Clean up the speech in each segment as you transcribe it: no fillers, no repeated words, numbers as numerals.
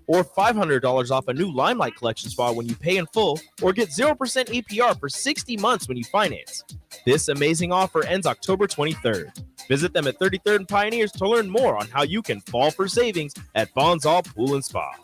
or $500 off a new Limelight Collection spa when you pay in full, or get 0% APR for 60 months when you finance. This amazing offer ends October 23rd. Visit them at 33rd and Pioneers to learn more on how you can fall for savings at Bonzall Pool and Spa.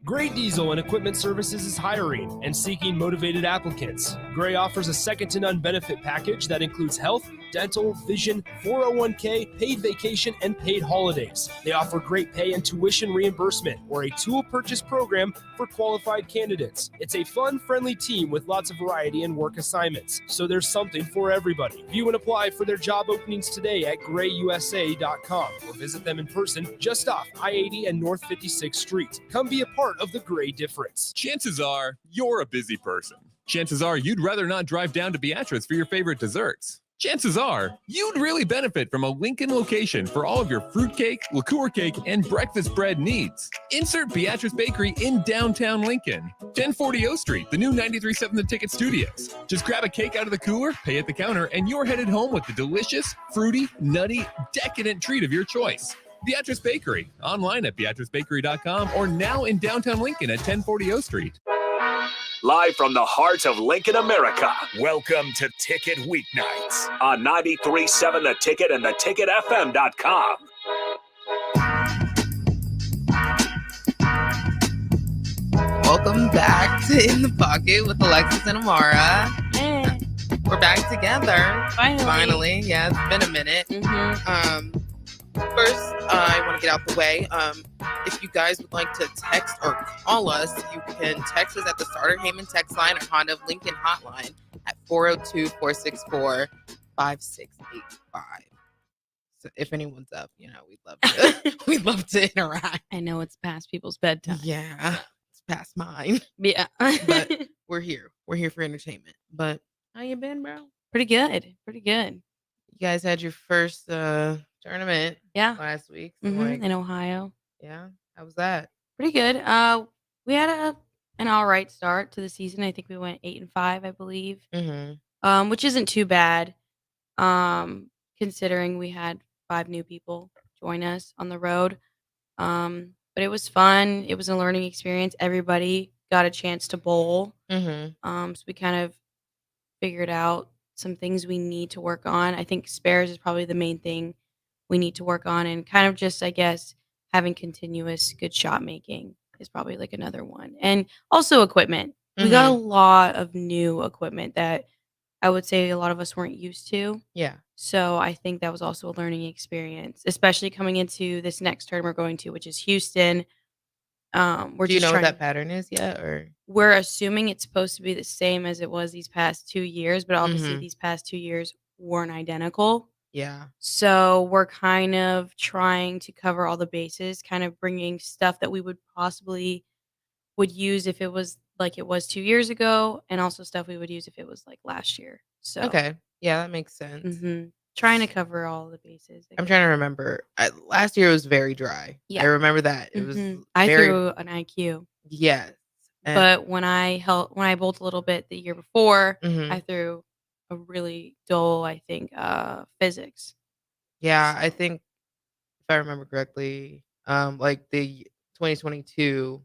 Gray Diesel and Equipment Services is hiring and seeking motivated applicants. Gray offers a second-to-none benefit package that includes health, dental, vision, 401k, paid vacation, and paid holidays. They offer great pay and tuition reimbursement or a tool purchase program for qualified candidates. It's a fun, friendly team with lots of variety and work assignments, so there's something for everybody. View and apply for their job openings today at grayusa.com or visit them in person just off I-80 and North 56th Street. Come be a part of the Gray difference. Chances are you're a busy person. Chances are you'd rather not drive down to Beatrice for your favorite desserts. Chances are you'd really benefit from a Lincoln location for all of your fruitcake, liqueur cake, and breakfast bread needs. Insert Beatrice Bakery in downtown Lincoln. 1040 O Street, the new 93.7 The Ticket Studios. Just grab a cake out of the cooler, pay at the counter, and you're headed home with the delicious, fruity, nutty, decadent treat of your choice. Beatrice Bakery, online at beatricebakery.com or now in downtown Lincoln at 1040 O Street. Live from the heart of Lincoln, America, welcome to Ticket Weeknights on 93.7 The Ticket and theticketfm.com. Welcome back to In the Pocket with Alexis and Amara. Hey. We're back together. Finally. Yeah, it's been a minute. First, I want to get out the way. If you guys would like to text or call us, you can text us at the Starter Heyman text line or Honda of Lincoln hotline at 402-464-5685. So if anyone's up, we'd love to interact. I know it's past people's bedtime. Yeah, it's past mine. Yeah. But we're here. We're here for entertainment. But how you been, bro? Pretty good. You guys had your first tournament last week. So in Ohio. Yeah. How was that? Pretty good. We had an all right start to the season. I think we went 8-5, I believe. Which isn't too bad. Considering we had 5 new people join us on the road. But it was fun. It was a learning experience. Everybody got a chance to bowl. So we kind of figured out some things we need to work on. I think spares is probably the main thing we need to work on, and kind of just, I guess, having continuous good shot making is probably like another one. And also equipment. We got a lot of new equipment that I would say a lot of us weren't used to. Yeah. So I think that was also a learning experience, especially coming into this next term we're going to, which is Houston. Do you know what that pattern is yet, or we're assuming it's supposed to be the same as it was these past 2 years, but obviously these past 2 years weren't identical. Yeah. So we're kind of trying to cover all the bases, kind of bringing stuff that we would use if it was like it was 2 years ago, and also stuff we would use if it was like last year. So okay, yeah, that makes sense. Trying to cover all the bases. I'm trying to remember. Last year it was very dry. Yeah. I remember that. It was I threw an IQ. Yes. But when I bowled a little bit the year before, Mhm. I threw a really dull, I think, physics. Yeah, I think if I remember correctly, like the 2022,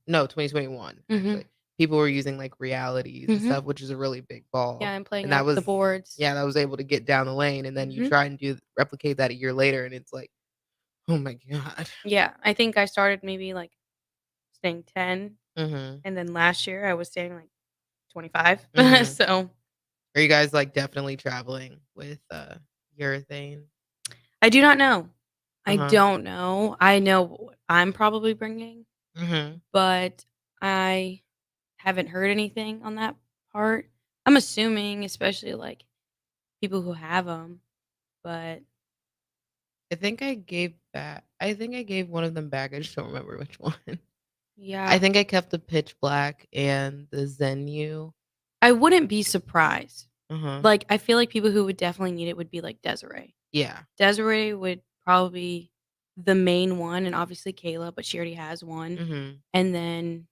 no, 2021. Actually, people were using like realities and stuff, which is a really big ball. Yeah, I'm playing and that was the boards. Yeah, that was able to get down the lane, and then you try and replicate that a year later, and it's like, oh my god. Yeah, I think I started maybe like staying 10, Mm-hmm. and then last year I was staying like 25. So are you guys like definitely traveling with urethane? I do not know. I don't know. I know what I'm probably bringing, but I haven't heard anything on that part. I'm assuming, especially like people who have them, but I think I gave one of them back. I just don't remember which one. Yeah. I think I kept the Pitch Black and the Zenu. I wouldn't be surprised. Like, I feel like people who would definitely need it would be like Desiree. Yeah. Desiree would probably be the main one, and obviously Kayla, but she already has one. And then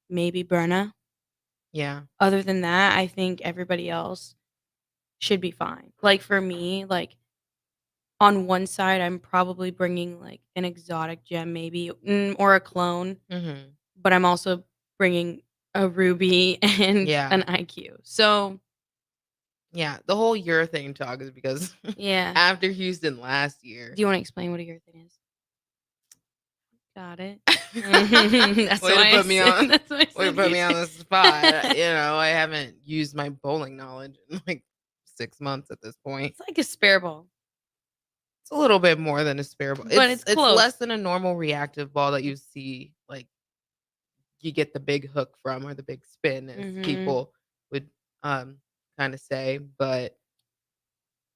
maybe Brenna. Yeah. Other than that, I think everybody else should be fine. Like, for me, like, on one side, I'm probably bringing like an exotic gem, maybe, or a clone, Mhm. but I'm also bringing a ruby and Yeah. an IQ. So Yeah, the whole urethane talk is because yeah. after Houston last Do year. you want to explain what a urethane is? Got it. That's Way to why I put me said. on. That's why I Way to said put me on Houston. the spot. I haven't used my bowling knowledge in like 6 months at this point. It's like a spare ball, It's a little bit more than a spare ball. but It's it's it's close. less than a normal reactive ball that you see, like you get the big hook from or the big spin, as Hmm. people would kind of say. But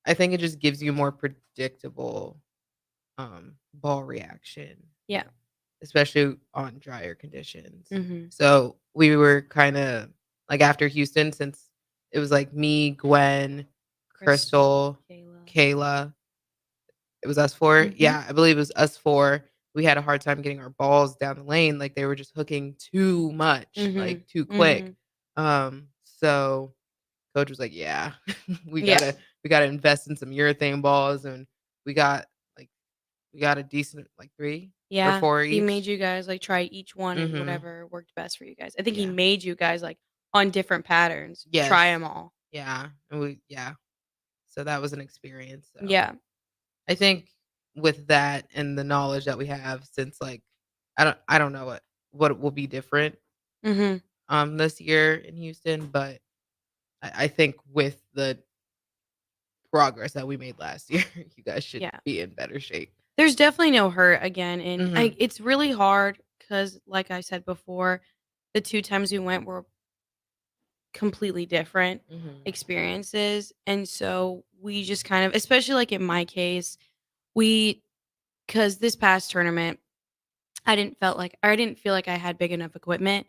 I think it just gives you more predictable ball reaction, Yeah. especially on drier conditions. Hmm. So we were kind of like after Houston, since it was like me, Gwen, Crystal, Crystal, Kayla. Kayla. It was us four. Hmm. Yeah, I believe it was us four. We had a hard time getting our balls down the lane. Like they were just hooking too much, Hmm. like too Hmm. quick. So coach was like, "Yeah, we Yeah. gotta invest in some urethane balls," and we got like we got a decent like 3 or Yeah. 4 He made each. you guys like try each one and Mhm. whatever worked best for you guys. I think he Yeah. made you guys like on different patterns. Yes. Try them all. Yeah. Yeah. So that was an experience. So Yeah. I think with that and the knowledge that we have since like I don't know what will be different Hmm. this year in Houston, but I think with the progress that we made last year, you guys should Yeah. be in better shape. There's definitely no hurt again, and Mhm. it's really hard because, like I said before, the 2 times we went were completely different Mhm. experiences, and so we just kind of, especially, like, in my case, we, because this past tournament, I didn't feel like I had big enough equipment,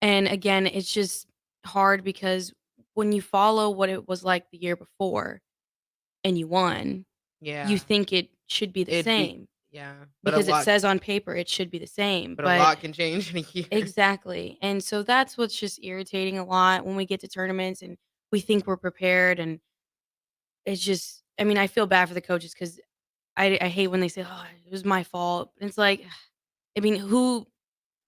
and again, it's just hard because when you follow what it was like the year before and you won, you Yeah. think it should be the It'd be same yeah, because it says on paper it should be the same, but a but lot can change in a year. exactly. And so that's what's just irritating a lot when we get to tournaments and we think we're prepared. And it's just, I mean, I feel bad for the coaches because I hate when they say, oh, it was my fault. And it's like, I mean, Who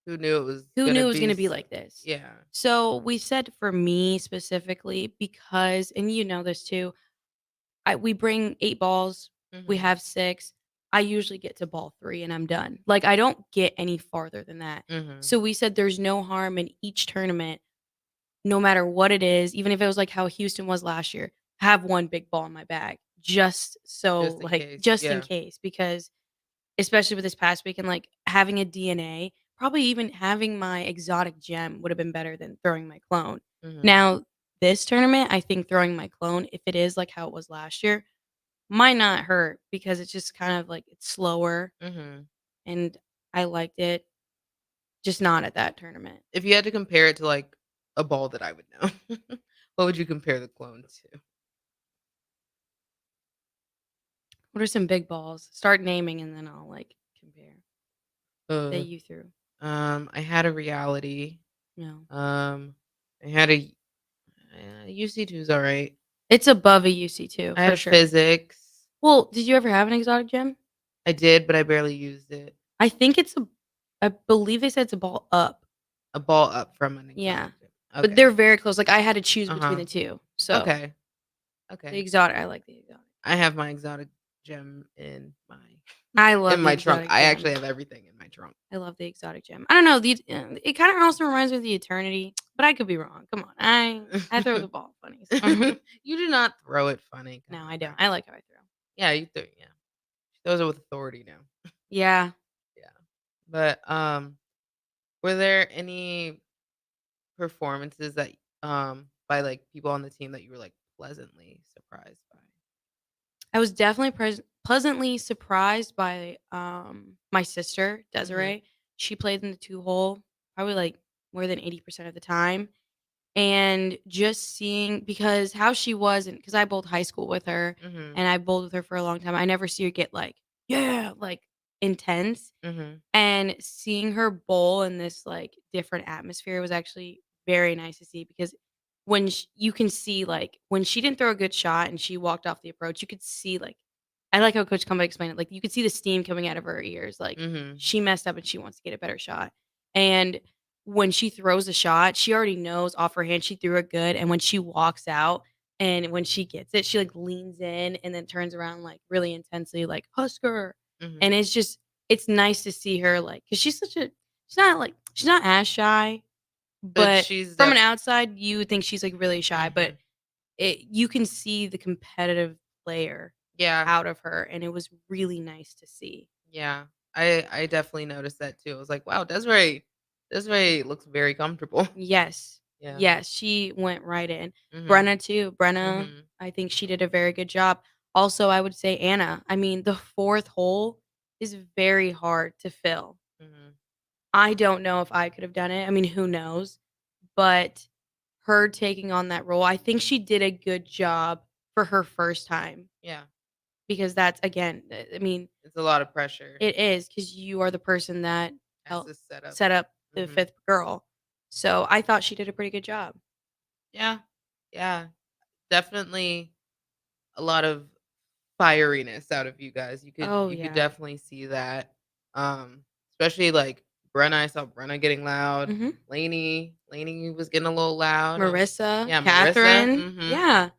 knew it was who gonna knew it was going be to be like this? yeah. So we said for me specifically, because, and you know this too, we bring 8 balls, we Mhm. have 6. I usually get to ball 3 and I'm done. Like, I don't get any farther than that. Mhm. So we said there's no harm in each tournament, no matter what it is, even if it was like how Houston was last year, have 1 big ball in my bag just so, Just in like, case. just in Yeah. case, because especially with this past weekend, like, having a DNA, probably even having my exotic gem would have been better than throwing my clone. Mhm. Now, this tournament, I think throwing my clone, if it is like how it was last year, might not hurt because it's just kind of like it's slower Mhm. and I liked it, just not at that tournament. If you had to compare it to like a ball that I would know, what would you compare the clone What are some big balls? Start naming and then I'll like compare that to? you threw. I had a reality. No. Um, I had a UC2 is all right. It's above a UC2 I had for a sure. physics. Well, did you ever have an exotic gem? I did, but I barely used it. I think I believe they said it's a ball up. A ball up from an Yeah. exotic gym. But Okay. they're very close. Like I had to choose between Uh-huh. the two. So Okay. the Okay. exotic, I like the exotic. I have my exotic gem in my I in love the my trunk. exotic I gem. actually have everything in my trunk. I love the exotic gem. I don't know. It kind of also reminds me of the eternity, but I could be wrong. Come on, I throw the ball funny. So. You do not throw it funny. Come No, on I don't. now. I like how I throw. Yeah, you throw. Yeah, those are with authority now. Yeah. Yeah, but were there any performances that by like people on the team that you were like pleasantly surprised by? I was definitely pleasantly surprised by my sister Mhm. Desiree. She played in the 2 hole probably like more than 80% of the time, and just seeing because how she was, and because I bowled high school with her, Mhm. and I bowled with her for a long time. I never see her get like yeah like intense, Mhm. and seeing her bowl in this like different atmosphere was actually very nice to see because you can see like when she didn't throw a good shot and she walked off the approach, you could see like I like how Coach Kumba explained it. Like, you could see the steam coming out of her ears. Like, Mhm. she messed up and she wants to get a better shot. And when she throws a shot, she already knows off her hand she threw it good. And when she walks out and when she gets it, she like leans in and then turns around like really intensely, like Husker. And Mhm. it's nice to see her like, because she's not as shy, But but she's from an outside, you would think she's like really shy. But Mhm. you can see the competitive player Yeah. out of her, and it was really nice to see. Yeah. I definitely noticed that too. I was like, "Wow, Desiree looks very comfortable." Yes. Yeah. Yes, she went right in. Mhm. Brenna too. Brenna, Mhm. I think she did a very good job. Also, I would say Anna. I mean, the 4th hole is very hard to fill. Mhm. I don't know if I could have done it. I mean, who knows? But her taking on that role, I think she did a good job for her first time Yeah. because that's again, I mean, It's a lot of pressure. it is because you are the person that Has helped to set up. set up the Mhm. 5th girl. So I thought she did a pretty good job. Yeah. Yeah. Definitely a lot of fieriness out of you guys. Oh, You could yeah. definitely see that. Especially like Brenna. I saw Brenna getting loud. Mhm. Lainey was getting a little loud. Marissa, Yeah, Marissa. Catherine. Mhm. Yeah.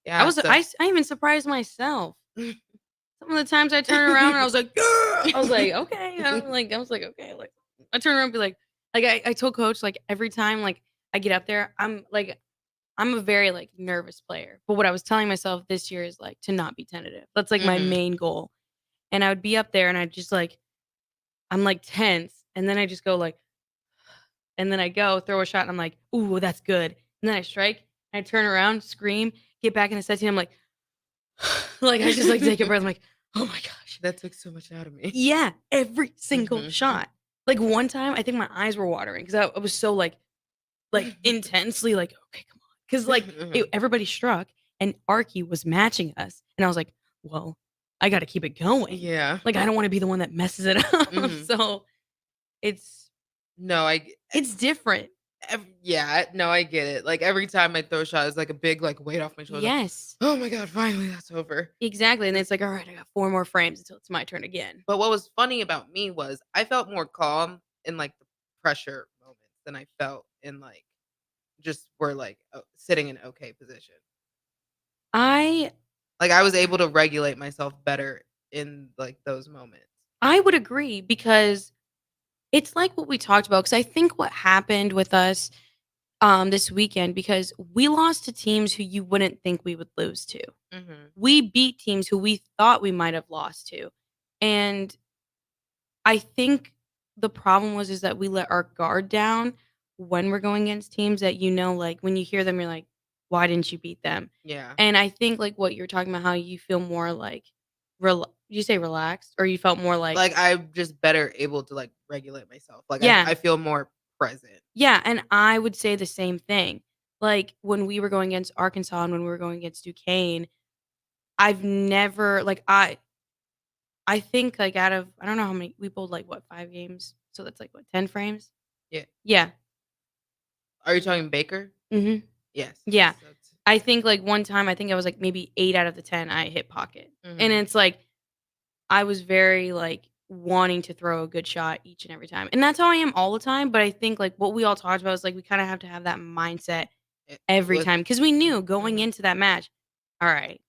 Yeah. So I even surprised myself. Some of the times I turn around and I was like, "Yeah!" I was like, "Okay." I was like, "Okay." Like, I turn around and be like, I told coach, like, every time, like, I get up there, I'm a very, like, nervous player. But what I was telling myself this year is, like, to not be tentative. That's, like, my Mhm. main goal. And I would be up there and I just, like I'm, like, tense, and then I just go, like and then I go, throw a shot, and I'm like, "Ooh, that's good." And then I strike, and I turn around, scream, get back in the set team, I'm like like, I just, like, take a breath, I'm like, "Oh my gosh." That took so much out of me. Yeah, every single Mhm. shot. Like, one time, I think my eyes were watering because I was so, like, intensely like, "Okay, come on," because like, Mhm. everybody struck, and Arky was matching us, and I was like, "Well, I gotta keep it going." Yeah. Like, I don't wanna be the one that messes it up, Mhm. so it's No, it's different. yeah, no, I get it. Like every time I throw a shot, it's like a big like weight off my shoulder. Like, Yes. oh my god, finally that's over. Exactly, and then it's like, "Alright, I got 4 more frames until it's my turn again." But what was funny about me was I felt more calm in like the pressure moments than I felt in like just were like sitting in okay position. I Like I was able to regulate myself better in like those moments. I would agree because it's like what we talked about. Because I think what happened with us, this weekend because we lost to teams who you wouldn't think we would lose to. Mhm. We beat teams who we thought we might have lost to, and I think the problem is that we let our guard down when we're going against teams that like, when you hear them, you're like, "Why didn't you beat them?" Yeah. And I think, like, what you're talking about, how you feel more, like, you say relaxed? Or you felt more like Like I'm just better able to like regulate myself. Like Yeah. I feel more present. Yeah, and I would say the same thing. Like, when we were going against Arkansas and when we were going against Duquesne, I've never like, I think, like, out of I don't know how many we bowled, like, what, 5 games? So that's, like, what, 10 frames? Yeah. Yeah. Are you talking Baker? Mhm. Yes. Yeah. That's I think, like, one time, I think I was, like, maybe 8 out of the 10 I hit pocket. And mhm. it's like, I was very, like, wanting to throw a good shot each and every time. And that's how I am all the time, but I think, like, what we all talked about is, like, we kinda have to have that mindset every With time because we knew going mhm. into that match, "Alright,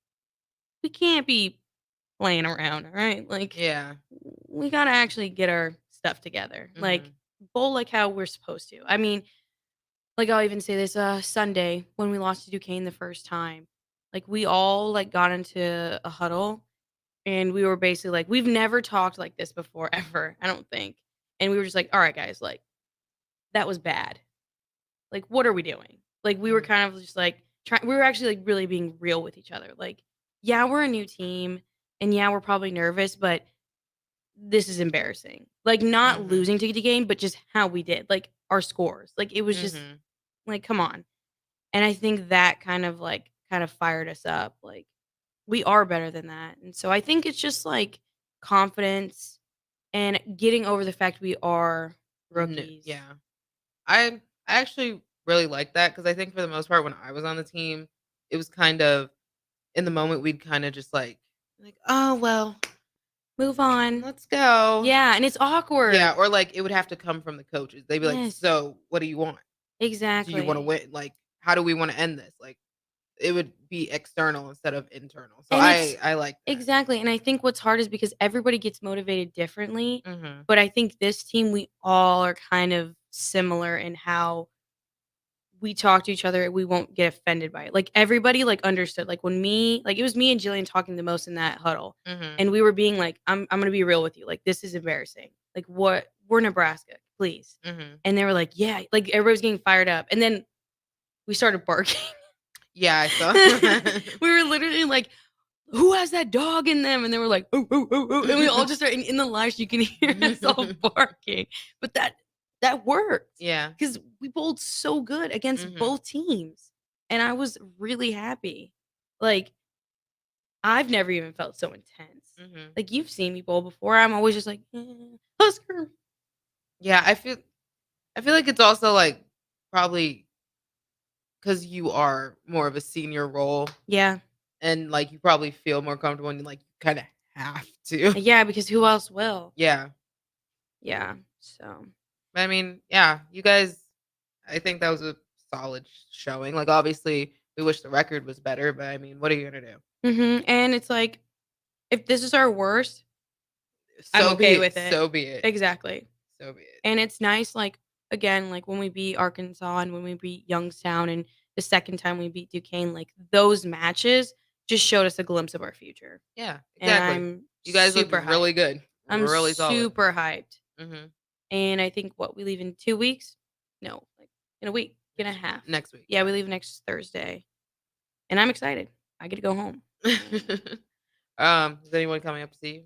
we can't be playing around, alright? Like, Yeah. we gotta actually get our stuff together. Like, Mhm. bowl like how we're supposed to." I mean, like, I'll even say this, Sunday when we lost to Duquesne the first time, like, we all, like, got into a huddle, and we were basically like, "We've never talked like this before ever, I don't think." And we were just like, "Alright, guys, like, that was bad. Like, what are we doing?" Like, we were Mhm. kind of just, like, we were actually, like, really being real with each other. Like, "Yeah, we're a new team, and yeah, we're probably nervous, but this is embarrassing." Like, not Mhm. losing to the game, but just how we did, like, our scores. Like, it was just Mhm. like, "Come on." And I think that kind of fired us up. Like, we are better than that. And so I think it's just, like, confidence and getting over the fact we are rookies. Yeah. I actually really like that because I think for the most part when I was on the team, it was kind of in the moment we'd kind of just like Like, oh well, Move on. let's go. Yeah, and it's awkward. Yeah, or like it would have to come from the coaches. They'd be like, Yes. so what do you want? Do Exactly. you want to win? Like, how do we want to end this? Like, it would be external instead of internal. So And it's I like that. exactly. And I think what's hard is because everybody gets motivated differently. Mhm. But I think this team, we all are kind of similar in how we talk to each other. We won't get offended by it. Like everybody like understood. Like when it was me and Jillian talking the most in that huddle. Mhm. And we were being like, I'm gonna be real with you. Like, this is embarrassing. Like, what, we're Nebraska, please. Mhm. And they were like, yeah, like everybody's getting fired up. And then we started barking. Yeah, I saw. We were literally like, who has that dog in them? And they were like, oh, oh, oh, oh. And we all just started in the live, you can hear us all barking. But that worked. Yeah. Because we bowled so good against Mhm. both teams. And I was really happy. Like, I've never even felt so intense. Mhm. Like, you've seen me bowl before. I'm always just like, Husker. Yeah, I feel like it's also like probably because you are more of a senior role, Yeah. and like you probably feel more comfortable and like kind of have to. Yeah, because who else will? Yeah. Yeah. So, But I mean, yeah, you guys, I think that was a solid showing. Like, obviously, we wish the record was better, but I mean, what are you gonna do? and it's like, if this is our worst, I'm So okay be with it. it. So be it. Exactly. So be it. And it's nice, like, again, like when we beat Arkansas and when we beat Youngstown and the second time we beat Duquesne, like those matches just showed us a glimpse of our future. Yeah, And exactly. I'm You guys look super really hyped. good. I'm Really solid. super hyped. Mm-hmm. And I think we leave in 2 weeks? No, like in a week and a half. Next week. Yeah, we leave next Thursday. And I'm excited. I get to go home. Is anyone coming up to see you?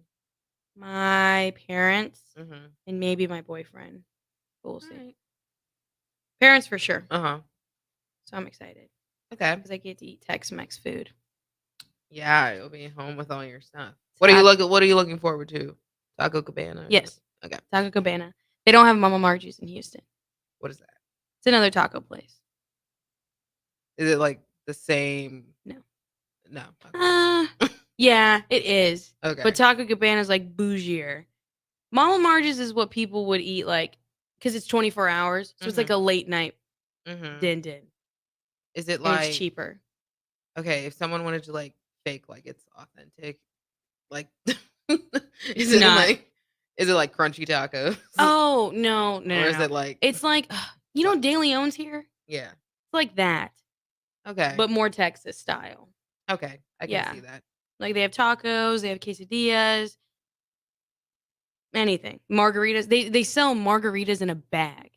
My parents Mm-hmm. and maybe my boyfriend. We'll see. Right. Parents for sure. Uh-huh. So I'm excited. Okay. Because I get to eat Tex-Mex food. Yeah, you'll be home with all your stuff. What are you looking forward to? Taco Cabana? Yes. Okay. Taco Cabana. They don't have Mama Margie's in Houston. What is that? It's another taco place. Is it like the same? No. No. Okay. Yeah, it is. Okay. But Taco Cabana is like bougier. Mama Margie's is what people would eat like, because it's 24 hours. So it's like a late night din. Is it And like it's cheaper. Okay, if someone wanted to like fake like it's authentic, like It's not. Is it like crunchy tacos? Oh, no. Or is it like It's like, you know, De Leon's here? Yeah. It's like that. Okay. But more Texas style. Okay. I can see that. Like they have tacos, they have quesadillas, anything. Margaritas. They sell margaritas in a bag.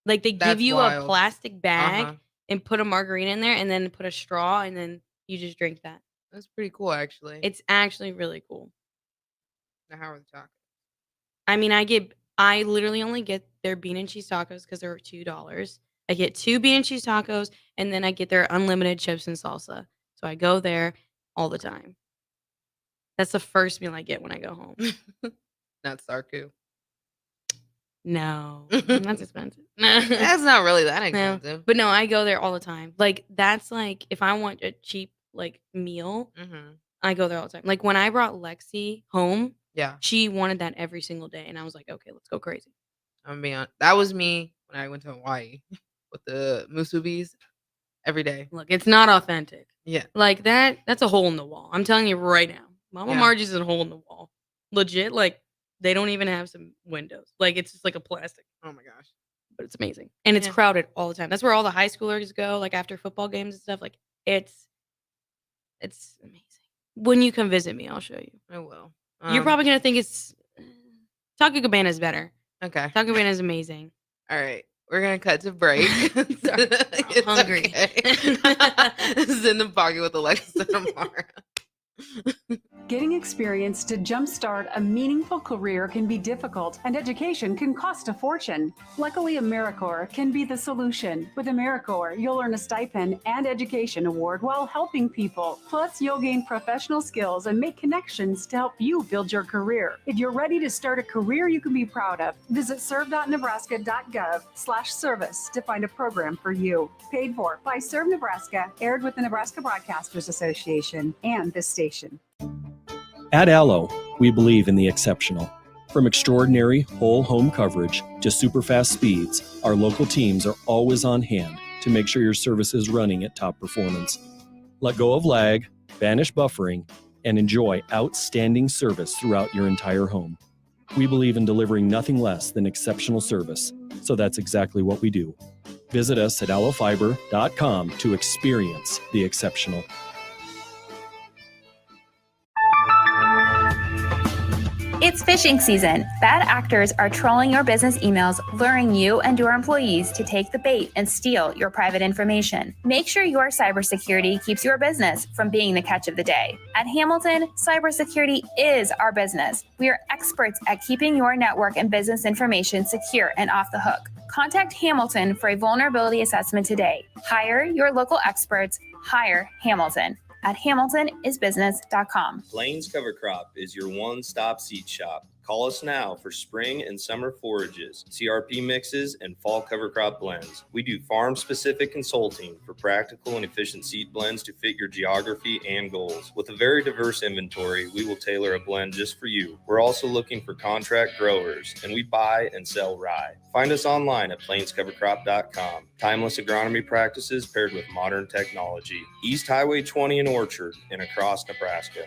Like they give you a plastic bag and put a margarita in there and then put a straw and then you just drink that. That's pretty cool, actually. It's actually really cool. Now, how are the tacos? I mean, I literally only get their bean and cheese tacos because they're $2. I get 2 bean and cheese tacos and then I get their unlimited chips and salsa. So I go there all the time. That's the first meal I get when I go home. Not Sarku. No, that's expensive. That's not really that expensive. No. But no, I go there all the time. Like that's like if I want a cheap like meal, I go there all the time. Like when I brought Lexi home, she wanted that every single day, and I was like, okay, let's go crazy. I'm gonna be honest. That was me when I went to Hawaii with the musubis every day. Look, it's not authentic. Yeah, like that's a hole in the wall. I'm telling you right now, Mama Margie's is a hole in the wall. Legit, like. They don't even have some windows. Like, it's just like a plastic. Oh, my gosh. But it's amazing. And it's crowded all the time. That's where all the high schoolers go, like, after football games and stuff. Like, it's amazing. When you come visit me, I'll show you. I will. You're probably going to think it's... Taco Cabana is better. Okay. Taco Cabana is amazing. All right. We're going to cut to break. Sorry. I'm hungry. Okay. This is In the Pocket with Alexis and Amara. Getting experience to jumpstart a meaningful career can be difficult, and education can cost a fortune. Luckily, AmeriCorps can be the solution. With AmeriCorps, you'll earn a stipend and education award while helping people. Plus, you'll gain professional skills and make connections to help you build your career. If you're ready to start a career you can be proud of, visit serve.nebraska.gov/service to find a program for you. Paid for by Serve Nebraska, aired with the Nebraska Broadcasters Association and this station. At Allo, we believe in the exceptional. From extraordinary whole home coverage to super fast speeds, our local teams are always on hand to make sure your service is running at top performance. Let go of lag, banish buffering, and enjoy outstanding service throughout your entire home. We believe in delivering nothing less than exceptional service, so that's exactly what we do. Visit us at allofiber.com to experience the exceptional. It's phishing season. Bad actors are trolling your business emails, luring you and your employees to take the bait and steal your private information. Make sure your cybersecurity keeps your business from being the catch of the day. At Hamilton, cybersecurity is our business. We are experts at keeping your network and business information secure and off the hook. Contact Hamilton for a vulnerability assessment today. Hire your local experts. Hire Hamilton at hamiltonisbusiness.com. Plains Cover Crop is your one-stop seed shop. Call us now for spring and summer forages, CRP mixes, and fall cover crop blends. We do farm-specific consulting for practical and efficient seed blends to fit your geography and goals. With a very diverse inventory, we will tailor a blend just for you. We're also looking for contract growers, and we buy and sell rye. Find us online at plainscovercrop.com. Timeless agronomy practices paired with modern technology. East Highway 20 in Orchard and across Nebraska.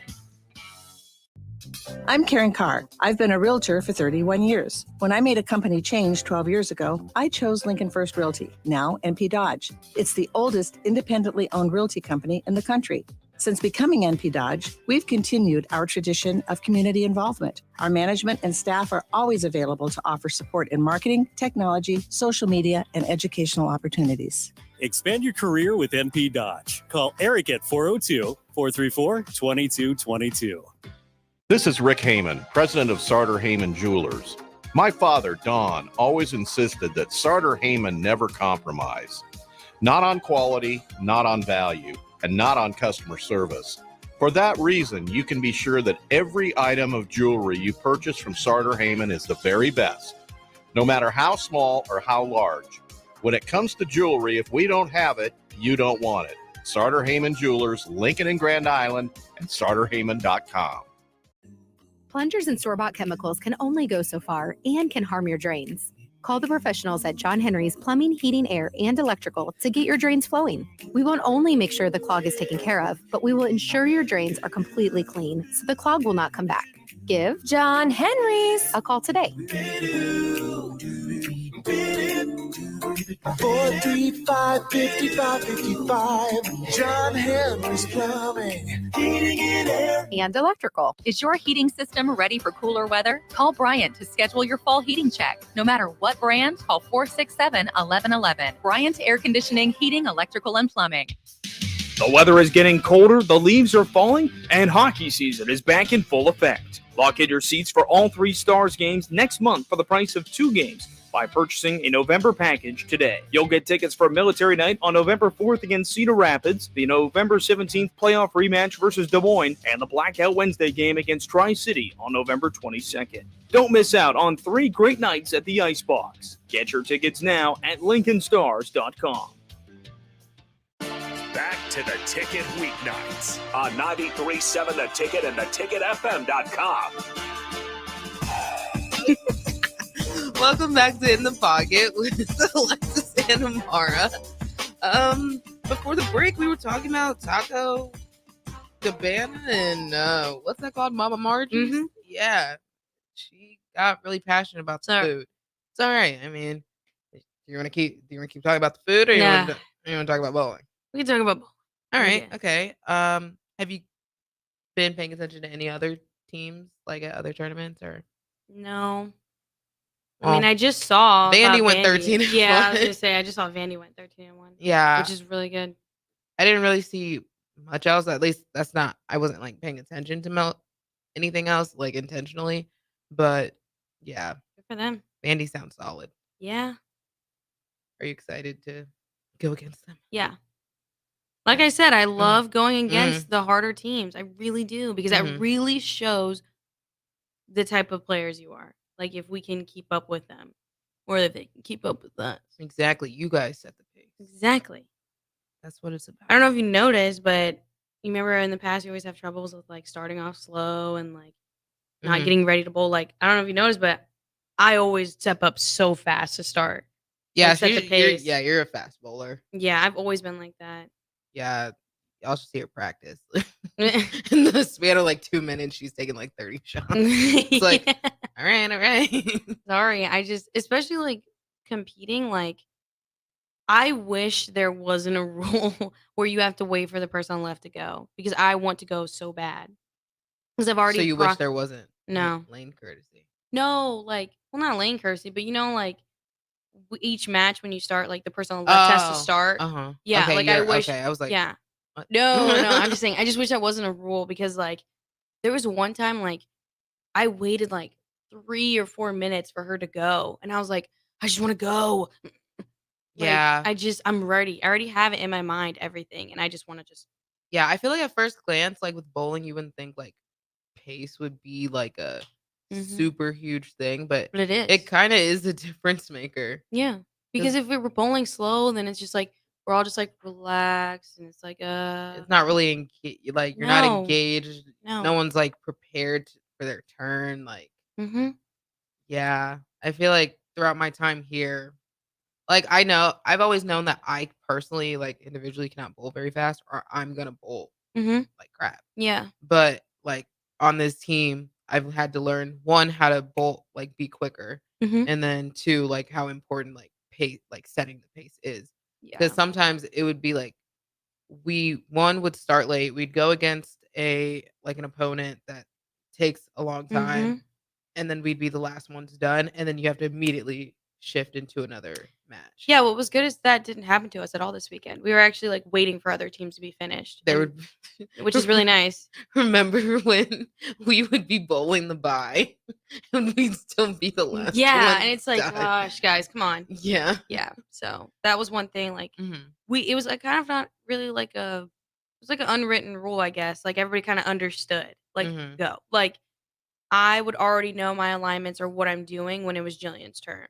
I'm Karen Carr. I've been a realtor for 31 years. When I made a company change 12 years ago, I chose Lincoln First Realty, now NP Dodge. It's the oldest independently owned realty company in the country. Since becoming NP Dodge, we've continued our tradition of community involvement. Our management and staff are always available to offer support in marketing, technology, social media, and educational opportunities. Expand your career with NP Dodge. Call Eric at 402-434-2222. This is Rick Heyman, president of Sartor Heyman Jewelers. My father, Don, always insisted that Sartor Heyman never compromise. Not on quality, not on value, and not on customer service. For that reason, you can be sure that every item of jewelry you purchase from Sartor Heyman is the very best, no matter how small or how large. When it comes to jewelry, if we don't have it, you don't want it. Sartor Heyman Jewelers, Lincoln and Grand Island, and sartorheyman.com. Plungers and store-bought chemicals can only go so far and can harm your drains. Call the professionals at John Henry's Plumbing, Heating, Air, and Electrical to get your drains flowing. We won't only make sure the clog is taken care of, but we will ensure your drains are completely clean so the clog will not come back. Give John Henry's a call today. 435-5555. John Henry's Plumbing, Heating and Air, and Electrical. Is your heating system ready for cooler weather? Call Bryant to schedule your fall heating check. No matter what brand, call 467-1111. Bryant Air Conditioning, Heating, Electrical, and Plumbing. The weather is getting colder, the leaves are falling, and hockey season is back in full effect. Lock in your seats for all 3 Stars games next month for the price of 2 games by purchasing a November package today. You'll get tickets for Military Night on November 4th against Cedar Rapids, the November 17th playoff rematch versus Des Moines, and the Blackout Wednesday game against Tri-City on November 22nd. Don't miss out on 3 great nights at the Icebox. Get your tickets now at LincolnStars.com. Back to the Ticket weeknights on 93.7 The Ticket and theticketfm.com. Welcome back to In the Pocket with Alexis and Amara. Before the break, we were talking about Taco Cabana and what's that called? Mama Margie's? Mm-hmm. Yeah. She got really passionate about the food. It's all right. I mean, do you want to keep talking about the food, or you want to talk about bowling? We can talk about bowling. All right. Yeah. Okay. Have you been paying attention to any other teams, like at other tournaments, or? No. I mean, I just saw Vandy went 13-1. Yeah, I was gonna say I just saw Vandy went 13-1. Yeah, which is really good. I didn't really see much else. At least I wasn't like paying attention to anything else like intentionally. But yeah, good for them. Vandy sounds solid. Yeah. Are you excited to go against them? Yeah. Like I said, I love going against the harder teams. I really do, because that really shows the type of players you are. Like, if we can keep up with them, or if they can keep up with us. Exactly. You guys set the pace. Exactly. That's what it's about. I don't know if you noticed, but, you remember in the past you always have troubles with like starting off slow and like not Mhm. getting ready to bowl. Like I don't know if you noticed, but I always step up so fast to start. Yeah, Like so set the pace. you're a fast bowler. Yeah, I've always been like that. Yeah, y'all should see her practice. In the span of like 2 minutes, she's taking like 30 shots. It's like, Yeah. all right. Sorry, I just especially like competing, like I wish there wasn't a rule where you have to wait for the person on the left to go because I want to go so bad. Because I've So already you wish there wasn't no. lane courtesy. No, like well not lane cursing, but you know, like each match when you start, like the person on the left has to Oh, start. uh-huh. Yeah, Okay, like I you're wish okay. I was like, yeah. what? No, no, I'm just saying I just wish that wasn't a rule because like there was one time like I waited like 3 or 4 minutes for her to go and I was like, I just want to go. Like Yeah. I'm ready. I already have it in my mind everything and I just want to just Yeah, I feel like at first glance, like with bowling, you wouldn't think like pace would be like a Mhm. super huge thing, but But it it is. kind of is a difference maker. Yeah. Because 'Cause if we were bowling slow, then it's just like we're all just like relaxed and it's like it's not really like you're not no. engaged. No No. one's like prepared for their turn. Like, Mhm. yeah, I feel like throughout my time here, like I've always known that I personally, like individually, cannot bowl very fast, or I'm gonna bowl Mhm. like crap. Yeah. But like on this team, I've had to learn one how to bolt like be quicker, Mhm. and then two like how important like pace like setting the pace is. Because Yeah. sometimes it would be like one would start late. We'd go against an opponent that takes a long time, Mhm. and then we'd be the last ones done, and then you have to immediately shift into another match. Yeah, what was good is that didn't happen to us at all this weekend. We were actually like waiting for other teams to be finished There and would which is really nice. remember when we would be bowling the bye and we'd still be the last Yeah, and one it's like, done. gosh, guys, come on. Yeah. Yeah. So that was one thing. Like Mhm. it was like kind of not really like it was like an unwritten rule, I guess. Like everybody kind of understood. Like Mhm. go. Like I would already know my alignments or what I'm doing when it was Jillian's turn.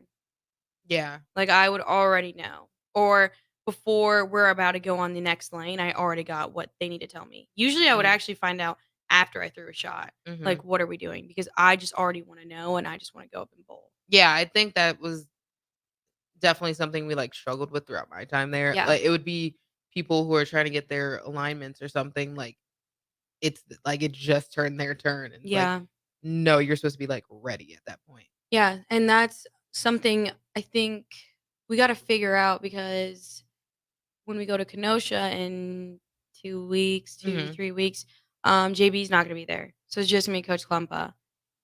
Yeah. Like I would already know. Or before we're about to go on the next lane, I already got what they need to tell me. Usually I would Mhm. actually find out after I threw a shot. Mhm. Like what are we doing? Because I just already want to know and I just want to go up and bowl. Yeah, I think that was definitely something we, like, struggled with throughout my time there. Yeah. Like, it would be people who are trying to get their alignments or something, like, like, it just turned their turn, and it's like, Yeah. no, you're supposed to be, like, ready at that point. Yeah, and that's something I think we got to figure out because when we go to Kenosha in 2 weeks, 2 Mhm. 3 weeks, JB's not gonna be there. So it's just me and Coach Klumpa.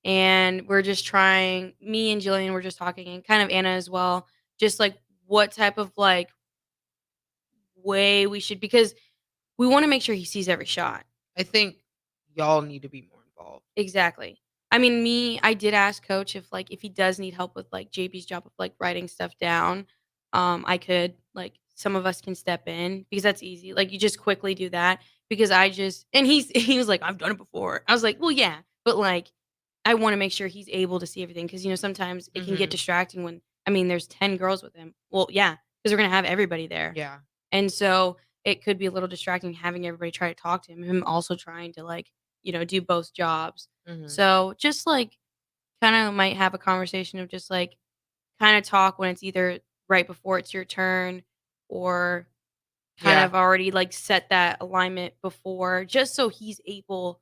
And we're just trying me and Jillian were just talking and kind of Anna as well, just like what type of like way we should because we want to make sure he sees every shot. I think y'all need to be more involved. Exactly. I mean, I did ask coach if like if he does need help with like JB's job of like writing stuff down, I could like some of us can step in because that's easy. Like you just quickly do that because I just and he was like I've done it before. I was like, well, yeah, but like I want to make sure he's able to see everything because you know sometimes it can get Mhm. distracting when I mean there's 10 girls with him. Well, yeah, because we're gonna have everybody there, Yeah. and so it could be a little distracting having everybody try to talk to him also trying to like do both jobs. Mhm. So just like kind of might have a conversation of just like kind of talk when it's either right before it's your turn or kind Yeah. of already like set that alignment before just so he's able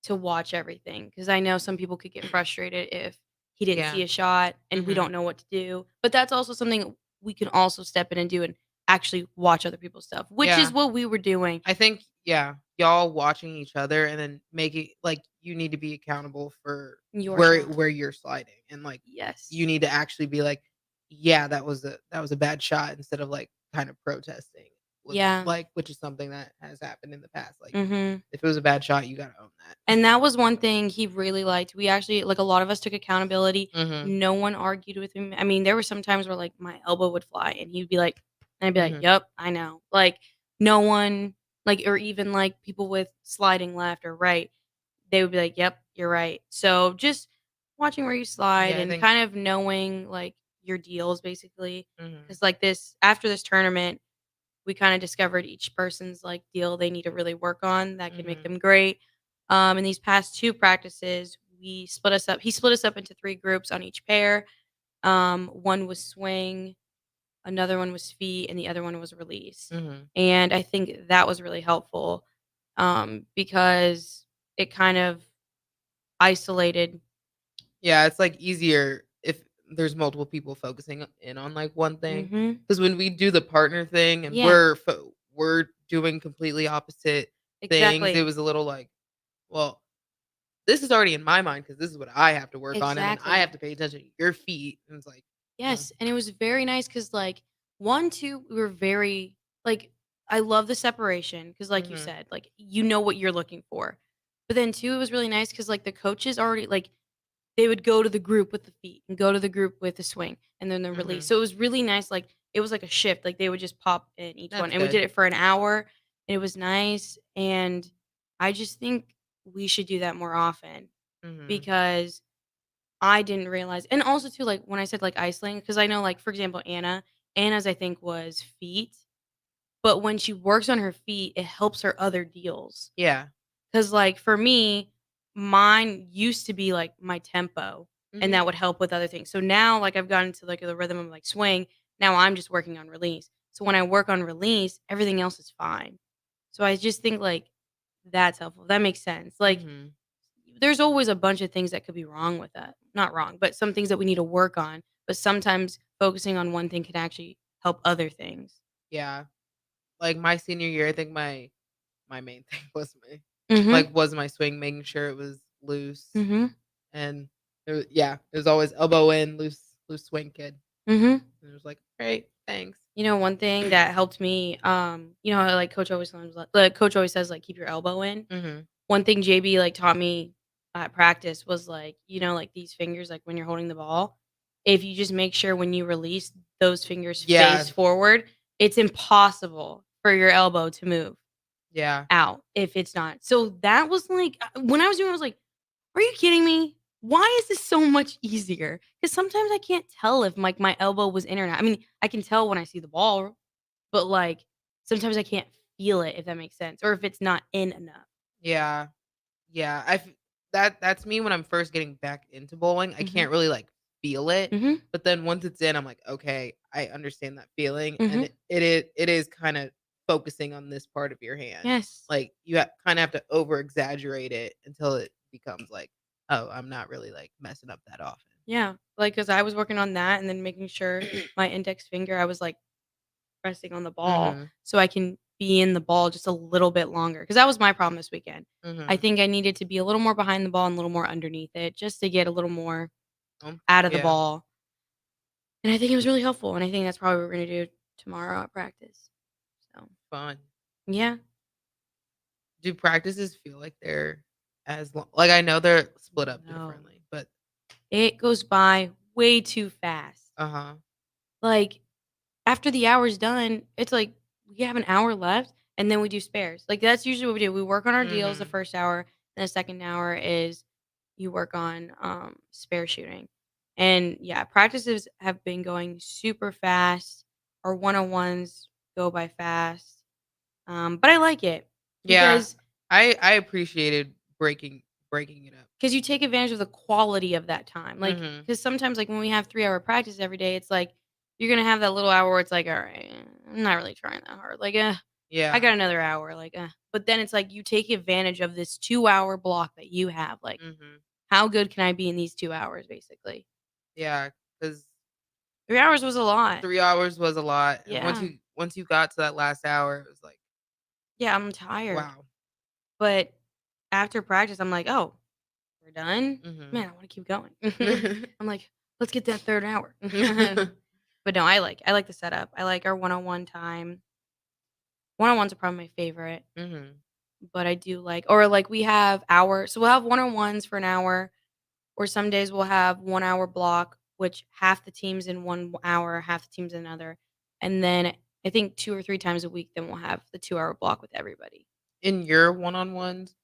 to watch everything because I know some people could get frustrated if he didn't Yeah. see a shot and we Mhm. don't know what to do. But that's also something we can also step in and do and actually watch other people's stuff, which is Yeah. what we were doing. I think, yeah, y'all watching each other and then making like you need to be accountable for Your where shot. where you're sliding and like Yes. you need to actually be like, yeah, that was a bad shot instead of like kind of protesting with Yeah. like which is something that has happened in the past. Like Mhm. if it was a bad shot, you gotta own that. And that was one thing he really liked. We actually like, a lot of us took accountability. Mhm. No one argued with him. I mean, there were some times where, like, my elbow would fly, and he'd be like and I'd be like, Mhm. "Yep, I know." Like, no one like or even, like, people with sliding left or right, they would be like, "Yep, you're right." So, just watching where you slide Yeah, I and think kind of knowing, like, your deals basically, Mhm. because like, this after this tournament we kind of discovered each person's like deal they need to really work on that could make Mhm. them great. In these past 2 practices, we split us up. He split us up into 3 groups on each pair. One was swing, another one was feet, and the other one was release. Mhm. And I think that was really helpful because it kind of isolated. Yeah, it's, like, easier if there's multiple people focusing in on, like, one thing. Mhm. Because when we do the partner thing and Yeah. we're doing completely opposite things, it Exactly. was a little like, "Well, this is already in my mind because this is what I have to work on, and then I Exactly. have to pay attention to your feet." And it's like, Yes, and it was very nice because, like, 1, 2, we were very like, I love the separation because, like you Mhm. said, like, you know what you're looking for. But then 2, it was really nice because, like, the coaches already like, they would go to the group with the feet and go to the group with the swing and then the release. Mhm. So it was really nice, like, it was like a shift, like, they would just pop in each one, That's and we did good. it for an hour, and it was nice, and I just think we should do that more often Mhm. because I didn't realize, and also too, like, when I said, like, isolating, because I know, like, for example, Anna's, I think, was feet, but when she works on her feet, it helps her other deals. Yeah. Because, like, for me, mine used to be, like, my tempo, and Mhm. that would help with other things. So now, like, I've gotten to, like, the rhythm of, like, swing, now I'm just working on release. So when I work on release, everything else is fine. So I just think, like, that's helpful. That makes sense. Like, Mhm. there's always a bunch of things that could be wrong with that. Not wrong, but some things that we need to work on. But sometimes focusing on one thing can actually help other things. Yeah. Like, my senior year, I think my main thing Mhm. was my swing, making sure it was loose, Mhm. and it was always elbow in, loose swing, kid. Mhm. And it was like, "Great, thanks." You know, one thing that helped me, you know, how, like coach always says, like, keep your elbow in. Mhm. One thing JB like taught me at practice was like, you know, like these fingers, like when you're holding the ball, if you just make sure when you release those fingers Yeah. face forward, it's impossible for your elbow to move Yeah. out if it's not. So that was like when I was doing it, I was like, are you kidding me? Why is this so much easier? Because sometimes I can't tell if like my elbow was in or not. I mean, I can tell when I see the ball, but like sometimes I can't feel it if that makes sense, or if it's not in enough. Yeah. Yeah, that's me when I'm first getting back into bowling. I Mhm. can't really, like, feel it, Mhm. but then once it's in, I'm like, "Okay, I understand that feeling," and Mhm. it is kinda focusing on this part of your hand. Yes. Like, you kinda have to over exaggerate it until it becomes like, "Oh, I'm not really, like, messing up that often." Yeah. Like, cause I was working on that and then making sure my index finger, I was, like, pressing on the ball Mhm. so I can be in the ball just a little bit longer. Cause that was my problem this weekend. I Mhm. think I needed to be a little more behind the ball and a little more underneath it just to get a little more out of the Yeah. ball. And I think it was really helpful, and I think that's probably what we're gonna do tomorrow at practice. So, Fun. yeah. Do practices feel like they're like, I know they're split up No. differently, but It goes by way too fast. Uh-huh. Like, after the hour's done, it's like we have an hour left and then we do spares. Like that's usually what we do. We work on our deals the Mhm. first hour, and the second hour is you work on spare shooting. And yeah, practices have been going super fast. Our one-on-ones go by fast. But I like it Yeah. because I appreciated breaking it up. you take advantage of the quality of that time. Like, Mhm. because sometimes, like, when we have 3-hour practice every day, it's like you're gonna have that little hour where it's like, all right, I'm not really trying that hard. Like, I Yeah. got another hour. Like, but then it's like you take advantage of this 2-hour block that you have. Like, Mhm. how good can I be in these 2 hours, basically? Yeah, 'cause 3 hours was a lot. 3 hours was a lot, and Yeah. once you got to that last hour, it was like, Yeah, I'm tired. wow. But after practice, I'm like, oh, we're done. Mhm. Man, I want to keep going. I'm like, let's get that third hour. But no, I like the setup. I like our one-on-one time. One-on-ones are probably my favorite, Mhm. but I do like, or like we have so we'll have one-on-ones for an hour, or some days we'll have 1 hour block, which half the teams in 1 hour, half the teams in another. And then I think 2 or 3 times a week, then we'll have the 2-hour block with everybody. In your one-on-ones,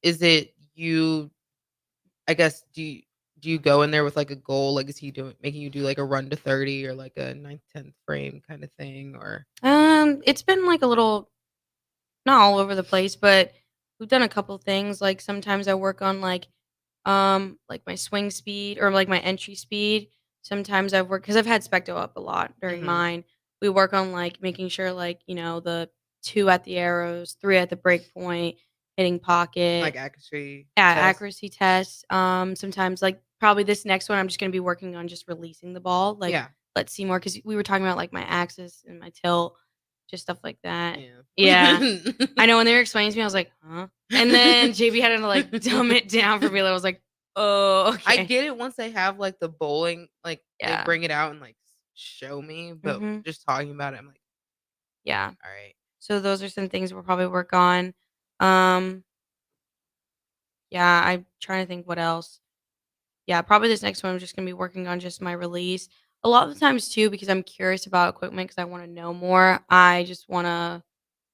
is it you I guess, Do you go in there with like a goal? Like, is he making you do like a run to 30 or like a ninth, 10th frame kind of thing? Or It's been like a little not all over the place, but we've done a couple things. Like sometimes I work on like my swing speed or like my entry speed. Sometimes I've worked because I've had Specto up a lot during Mhm. mine. We work on like making sure like, the 2 at the arrows, 3 at the break point, hitting pocket. like accuracy Yeah, test? accuracy tests. Sometimes like probably this next one I'm just gonna be working on just releasing the ball. Like Yeah. let's see more because we were talking about like my axis and my tilt, just stuff like that. Yeah. Yeah. I know when they were explaining to me, I was like, huh? And then JB had to like dumb it down for me. I was like, oh, I okay. get it once they have like the bowling, like they Yeah. bring it out and like show me, but Mhm. just talking about it, I'm like, Yeah. all right. So those are some things we'll probably work on. Um, yeah, I'm trying to think what else. Yeah, probably this next one I'm just gonna be working on just my release. A lot of the times too, because I'm curious about equipment because I want to know more. I just wanna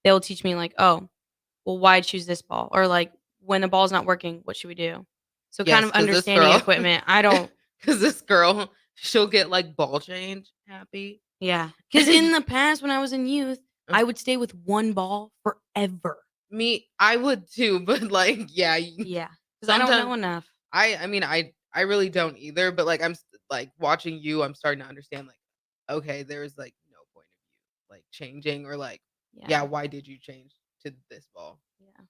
they'll teach me like, oh, well, why choose this ball? Or like when the ball's not working, what should we do? So kind Yes, of because this understanding girl, equipment. I don't because this girl, she'll get like ball change happy. yeah. Because in the past when I was in youth, I would stay with one ball forever. I would too, but like, yeah, Yeah. Because I don't know enough. I mean, I really don't either, but like, like watching you, I'm starting to understand. Like, okay, there's like no point of you like changing or like, yeah, Yeah. why did you change to this ball? Yeah.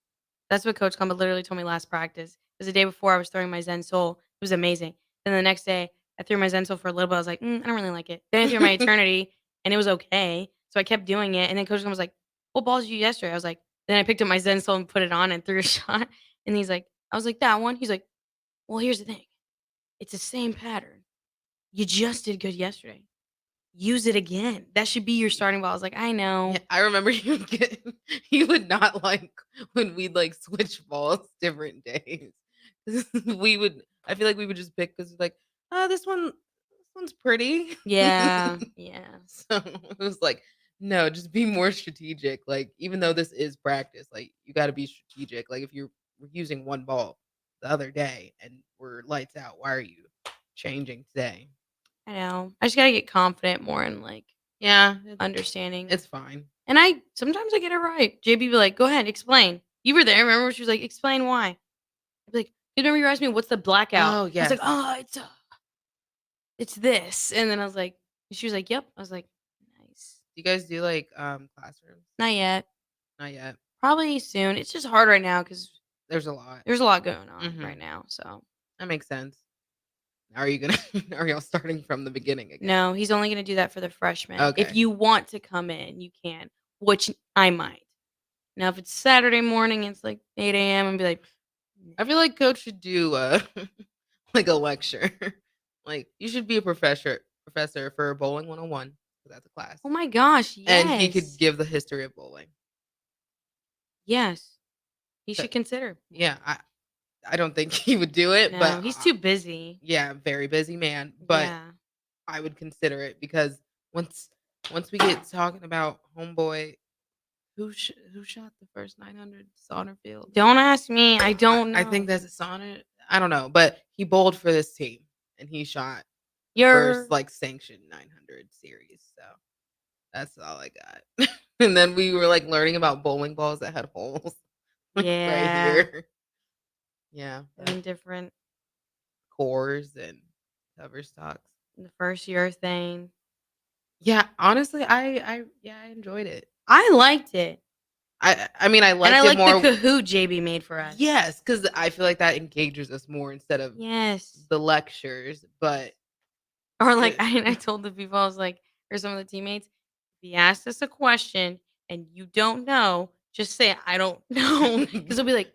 That's what Coach Comba literally told me last practice. Because the day before I was throwing my Zen Soul. It was amazing. Then the next day, I threw my Zen Soul for a little bit. I was like, I don't really like it. Then I threw my Eternity, and it was okay. So I kept doing it. And then Coach Comba was like, what balls did you use yesterday? I was like, then I picked up my Zen Soul and put it on and threw a shot. And he's like, I was like, that one? He's like, well, here's the thing. It's the same pattern. You just did good yesterday. Use it again. That should be your starting ball. I was like, I know. Yeah, I remember you would not like when we'd like switch balls different days. I feel like we would just pick because like, this one's pretty. Yeah. Yeah. So it was like, no, just be more strategic. Like, even though this is practice, like you got to be strategic. Like, if we're using one ball the other day and we're lights out, why are you changing today? I know. I just gotta get confident more in like Yeah, understanding. it's fine. And sometimes I get it right. JB be like, go ahead, explain. You were there. Remember she was like, explain why. I'd be like, you remember you asked me what's the blackout? Oh, I was yes. like, oh, it's this. And then I was like, she was like, yep. I was like, nice. Do you guys do like classrooms? Not yet. Not yet. Probably soon. It's just hard right now because There's a lot. there's a lot going on Mhm. right now. So That makes sense. Are you gonna? Are y'all starting from the beginning again? no, he's only gonna do that for the freshmen. Okay. If you want to come in, you can, which I might. Now if it's Saturday morning, it's like 8 a.m. and be like, I feel like coach should do like a lecture. Like, you should be a professor for bowling 101. That's a class. oh my gosh, yes. And he could give the history of bowling. Yes. He So- should consider. Yeah, I don't think he would do it, No, but he's too busy. yeah, very busy man. But yeah. I would consider it because once we get talking about homeboy, who shot the first 900 Sonner Field? Don't ask me. I don't know. I think that's a Sonner. I don't know, but he bowled for this team and he shot Your first like sanctioned 900 series. So that's all I got. And then we were like learning about bowling balls that had holes. Like, yeah. right here. Yeah, And different cores and cover stocks. the first urethane. Yeah, honestly, I enjoyed it. I liked it. I mean, I liked and I it like more. the Kahoot JB made for us. Yes, because I feel like that engages us more instead of Yes. the lectures. But Or like I told the people, I was like, or some of the teammates, if you ask us a question and you don't know, just say I don't know. Because they'll be like,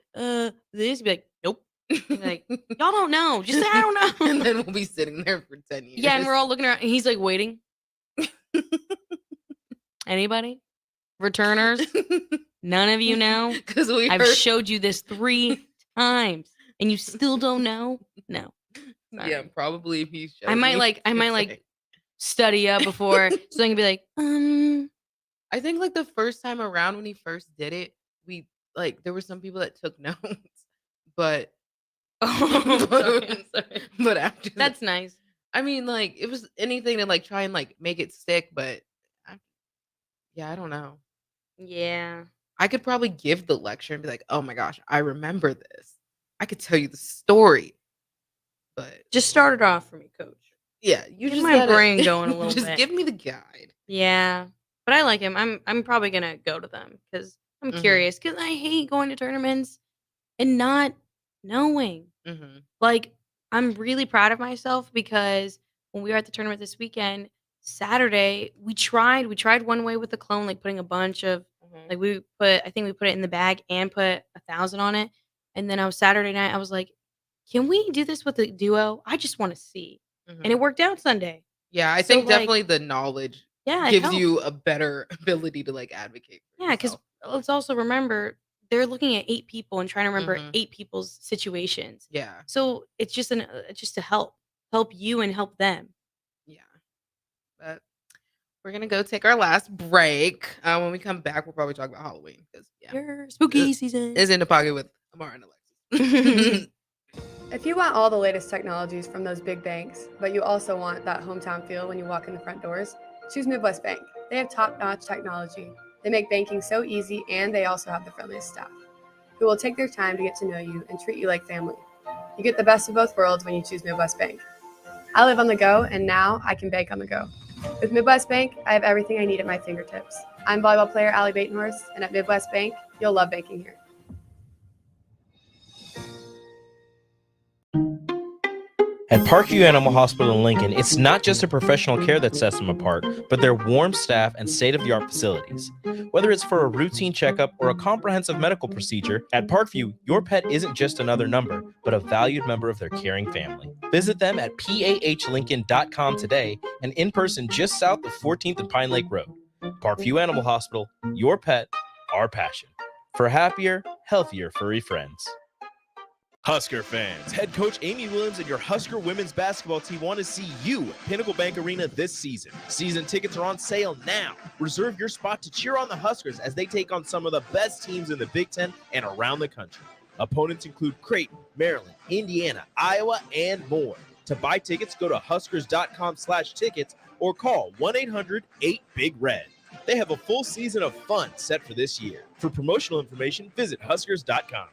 this be like, nope. Be like, y'all don't know. Just say I don't know. and then we'll be sitting there for 10 years. Yeah, and we're all looking around and he's like waiting. Anybody? Returners? None of you know? Because I've showed you this 3 times and you still don't know? No. Sorry. Yeah, probably if he showed I might me, like study up before so I can be like, I think like the first time around when he first did it, we like there were some people that took notes, but Oh, sorry. But after That's nice. I mean, like, it was anything to, like, try and, like, make it stick, but I don't know. Yeah. I could probably give the lecture and be like, "Oh my gosh, I remember this. I could tell you the story." But Just start it off for me, coach. yeah, you Get just my gotta brain going a little just bit. give me the guide. Yeah. But I like him. I'm probably gonna go to them because I'm Mhm. curious. Because I hate going to tournaments and not knowing. Mhm. Like, I'm really proud of myself because when we were at the tournament this weekend, Saturday, we tried one way with the clone, like putting a bunch of like I think we put it in the bag and put 1,000 on it. And then Saturday night, I was like, can we do this with the duo? I just want to see. And it Mhm. worked out Sunday. Yeah, I So, think like, definitely the knowledge yeah, it gives helps. you a better ability to, like, advocate for Yeah, because yourself. let's also remember they're looking at 8 people and trying to remember Mhm. 8 people's situations. Yeah. So it's just to help you and help them. Yeah. But we're gonna go take our last break. When we come back, we'll probably talk about Halloween because Spooky season is in the pocket with Amara and Alexis. If you want all the latest technologies from those big banks, but you also want that hometown feel when you walk in the front doors, choose Midwest Bank. They have top-notch technology. They make banking so easy, and they also have the friendliest staff who will take their time to get to know you and treat you like family. You get the best of both worlds when you choose Midwest Bank. I live on the go, and now I can bank on the go. With Midwest Bank, I have everything I need at my fingertips. I'm volleyball player Allie Batenhorst, and at Midwest Bank, you'll love banking here. At Parkview Animal Hospital in Lincoln, it's not just a professional care that sets them apart, but their warm staff and state-of-the-art facilities. Whether it's for a routine checkup or a comprehensive medical procedure, at Parkview, your pet isn't just another number, but a valued member of their caring family. Visit them at pahlincoln.com today and in person just south of 14th and Pine Lake Road. Parkview Animal Hospital, your pet, our passion. For happier, healthier furry friends. Husker fans, head coach Amy Williams and your Husker women's basketball team want to see you at Pinnacle Bank Arena this season. Season tickets are on sale now. Reserve your spot to cheer on the Huskers as they take on some of the best teams in the Big Ten and around the country. Opponents include Creighton, Maryland, Indiana, Iowa, and more. To buy tickets, go to huskers.com/tickets or call 1-800-8-BIG-RED. They have a full season of fun set for this year. For promotional information, visit huskers.com.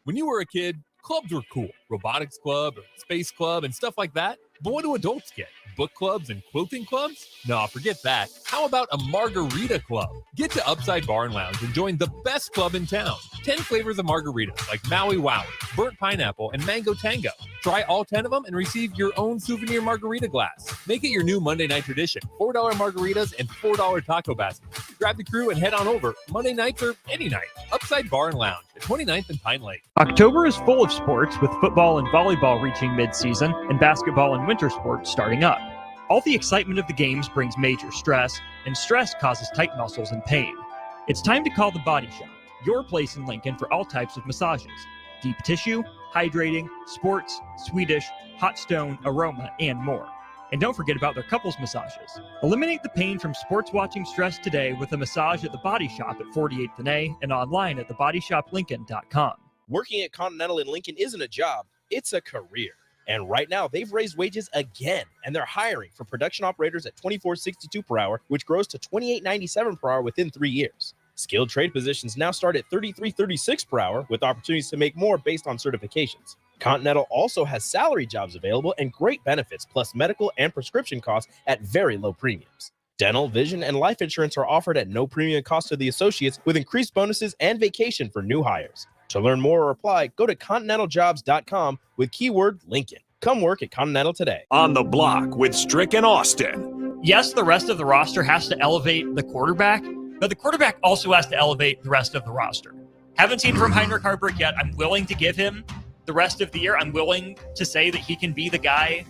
When you were a kid, clubs were cool. Robotics club or space club and stuff like that. But what do adults get? Book clubs and quilting clubs? No, forget that. How about a margarita club? Get to Upside Bar and Lounge and join the best club in town. 10 flavors of margaritas like Maui Wowie, burnt pineapple, and mango tango. Try all 10 of them and receive your own souvenir margarita glass. Make it your new Monday night tradition. $4 margaritas and $4 taco baskets. Grab the crew and head on over Monday nights or any night. Upside Bar and Lounge at 29th and Pine Lake. October is full of sports with football and volleyball reaching mid-season and basketball and winter sports starting up. All the excitement of the games brings major stress, and stress causes tight muscles and pain. It's time to call the Body Shop, your place in Lincoln for all types of massages. Deep tissue, hydrating, sports, Swedish, hot stone, aroma, and more. And don't forget about their couples massages. Eliminate the pain from sports watching stress today with a massage at the Body Shop at 48th and A and online at thebodyshoplincoln.com. Working at Continental in Lincoln isn't a job, it's a career. And right now, they've raised wages again, and they're hiring for production operators at $24.62 per hour, which grows to $28.97 per hour within 3 years. Skilled trade positions now start at $33.36 per hour, with opportunities to make more based on certifications. Continental also has salary jobs available and great benefits, plus medical and prescription costs at very low premiums. Dental, vision, and life insurance are offered at no premium cost to the associates, with increased bonuses and vacation for new hires. To learn more or apply, go to continentaljobs.com with keyword Lincoln. Come work at Continental today. On the Block with Strick and Austin. Yes, the rest of the roster has to elevate the quarterback, but the quarterback also has to elevate the rest of the roster. Haven't seen from Heinrich Harburg yet. I'm willing to give him the rest of the year. I'm willing to say that he can be the guy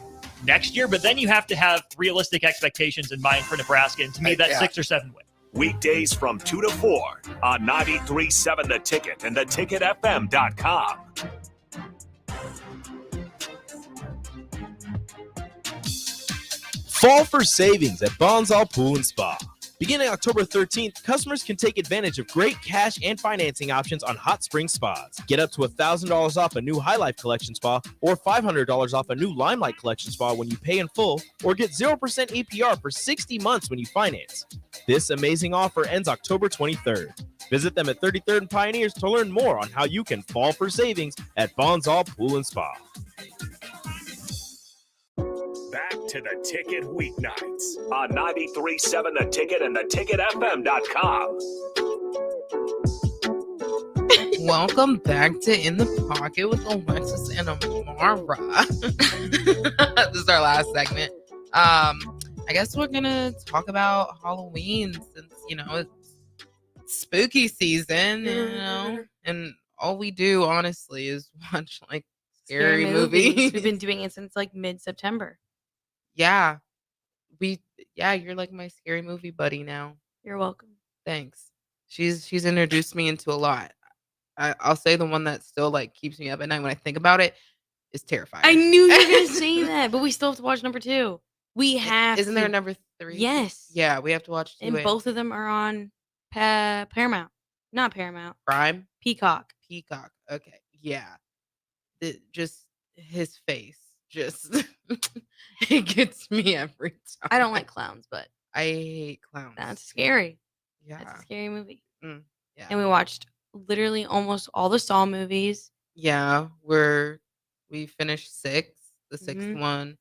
next year, but then you have to have realistic expectations in mind for Nebraska, and to me, that's 6 or 7 wins. Weekdays from 2 to 4 on 93.7 The Ticket and theticketfm.com. Fall for savings at Bonsall Pool and Spa. Beginning October 13th, customers can take advantage of great cash and financing options on Hot Spring Spas. Get up to $1,000 off a new High Life Collection spa or $500 off a new Limelight Collection spa when you pay in full, or get 0% APR for 60 months when you finance. This amazing offer ends October 23rd. Visit them at 33rd and Pioneers to learn more on how you can fall for savings at Bonzall Pool and Spa. Back to the Ticket weeknights on 93.7 The Ticket and theticketfm.com. Welcome back to In the Pocket with Alexis and Amara. This is our last segment. I guess we're gonna talk about Halloween since it's spooky season, and all we do honestly is watch like scary movies. We've been doing it since like mid-September. Yeah, you're like my scary movie buddy now. You're welcome. Thanks. She's introduced me into a lot. I'll say the one that still like keeps me up at night when I think about it is Terrifier. I knew you were gonna say that, but we still have to watch number 2. We have. Isn't there a number 3? Yes. Yeah, we have to watch 2. And both of them are on Paramount. Not Paramount. Prime? Peacock. Okay. Yeah. Just his face. Just it gets me every time. I don't like clowns, but I hate clowns. that's scary. Yeah. That's a scary movie. Yeah. And we watched literally almost all the Saw movies. Yeah, we finished 6, the 6th one.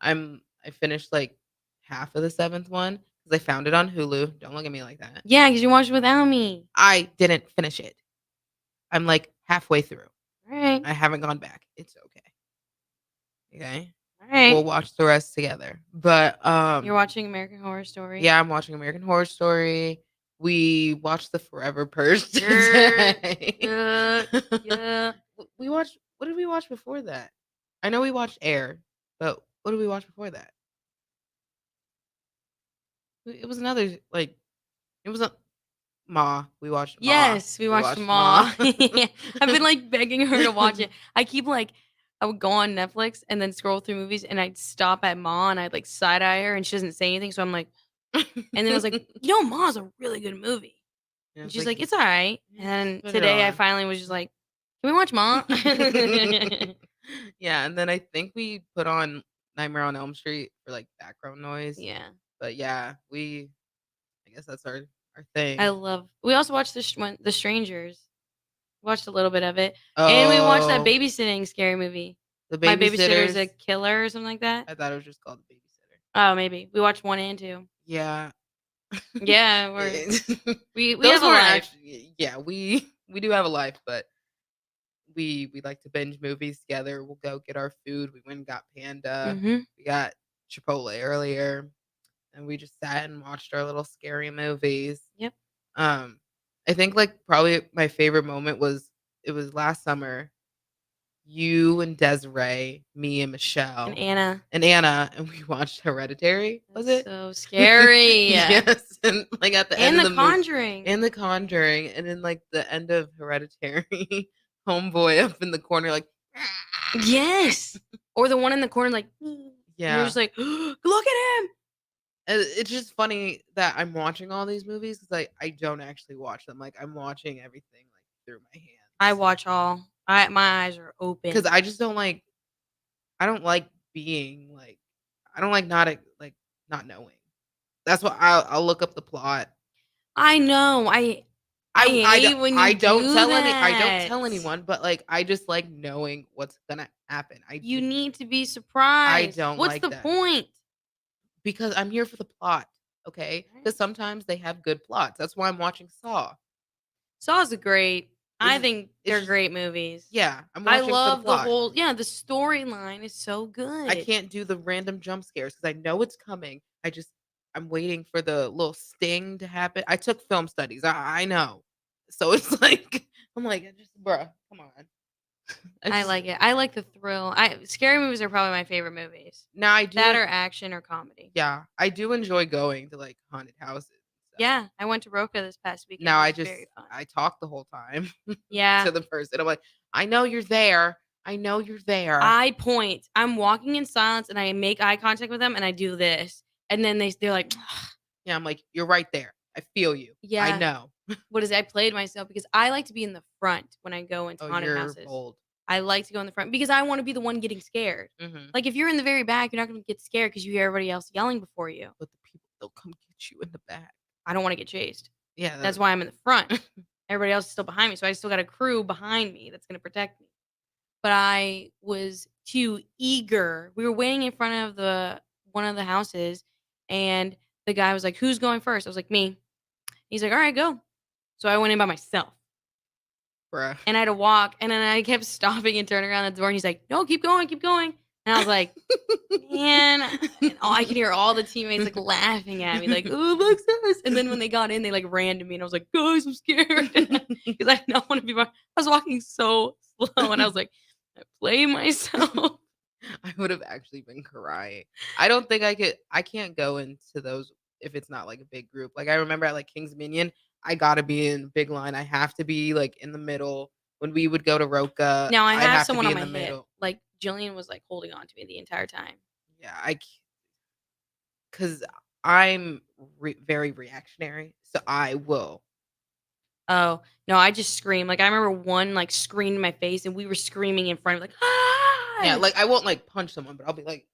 I finished like half of the 7th one because I found it on Hulu. Don't look at me like that. Yeah, because you watched it without me. I didn't finish it. I'm like halfway through. All right. I haven't gone back. It's okay. Okay. All right. We'll watch the rest together. But You're watching American Horror Story. yeah, I'm watching American Horror Story. We watched The Forever Purge Yeah. today. Yeah. We watched. What did we watch before that? I know we watched Air, but what did we watch before that? It was another like. It was a Ma. We watched. Ma. Yes, we watched Ma. I've been like begging her to watch it. I would go on Netflix and then scroll through movies, and I'd stop at Ma and I'd like side eye her, and she doesn't say anything. So I'm like, and then I was like, Ma's a really good movie. Yeah, And it's she's like, like, it's all right. And put it today I on. finally was just like, can we watch Ma? Yeah, and then I think we put on Nightmare on Elm Street for like background noise. Yeah. But yeah, I guess that's our thing. We also watched The Strangers. Watched a little bit of it. And we watched that Oh. babysitting scary movie. The My Babysitter's a Babysitters. Killer or something like that. I thought it was just called The Babysitter. Oh, maybe. We watched 1 and 2. Yeah. Yeah, we Those have a weren't life. yeah, we do have a life, but we like to binge movies together. We'll go get our food. We went and got Panda. Mhm. We got Chipotle earlier, and we just sat and watched our little scary movies. Yep. I think like probably my favorite moment was last summer. You and Desiree, me and Michelle, And Anna. and we watched Hereditary. Was it So scary. yes, and like at the And end The of the movie, Conjuring. and The Conjuring, and then like the end of Hereditary, homeboy up in the corner like Yes. Or the one in the corner, like, and yeah. you're just like, look at him. And it's just funny that I'm watching all these movies because I don't actually watch them. Like I'm watching everything like through my hands. I watch all. My eyes are open. Because I just don't like. I don't like being like. I don't like not knowing. That's why I'll look up the plot. I know. I hate when you I don't do tell that. I don't tell anyone, but like I just like knowing what's gonna happen. You need to be surprised. don't What's like the that. point? Because I'm here for the plot. Okay, because sometimes they have good plots. That's why I'm watching Saw. Saw's a great. I It's- think it's they're just- great movies. Yeah, I'm I watching love for the the plot. whole. Yeah, the storyline is so good. I can't do the random jump scares because I know it's coming. I'm waiting for the little sting to happen. I took film studies. I know. So it's like I'm like, bruh, come on. I like it. I like the thrill. Scary movies are probably my favorite movies. Now I do That or action or comedy. yeah, I do enjoy going to like haunted houses. Yeah, I went to Roca this past weekend. Now It was very fun. I talk the whole time Yeah. to the person. I'm like, I know you're there. I know you're there. I point. I'm walking in silence and I make eye contact with them and I do this. And then they're like, Yeah, I'm like, "You're right there. I feel you. I Yeah. know." What is it? I played myself because I like to be in the front when I go into Oh, haunted you're houses. bold. I like to go in the front because I wanna be the one getting scared. Mhm. Like, if you're in the very back, you're not gonna get scared because you hear everybody else yelling before you. But the people, they'll come get you in the back. I don't wanna get chased. Yeah, That's why I'm in the front. Everybody else is still behind me, so I still got a crew behind me that's gonna protect me. But I was too eager. We were waiting in front of the one of the houses, and the guy was like, "Who's going first?" I was like, "Me." He's like, "Alright, go." So I went in by myself. Bruh. And I had to walk, and then I kept stopping and turning around the door, and he's like, "No, keep going, keep going." And I was like, "Man," and all I could hear all the teammates, like, laughing at me, like, "Oh, Alexis." And then when they got in, they, like, ran to me, and I was like, "Guys, I'm scared." Because I don't wanna be by I was walking so slow, and I was like, "I play myself." I would have actually been crying. I can't go into those if it's not, like, a big group. Like, I remember at, like, King's Minion, I gotta be in big line. I have to be, like, in the middle. When we would go to Roca, Now I I have have to someone be on in my the hip. middle. Like, Jillian was, like, holding on to me the entire time. Yeah, 'cause I'm very reactionary, so I will. Oh, no, I just scream. Like, I remember one, like, screamed in my face, and we were screaming in front of, like, Yeah, "Ah!" like, I won't, like, punch someone, but I'll be like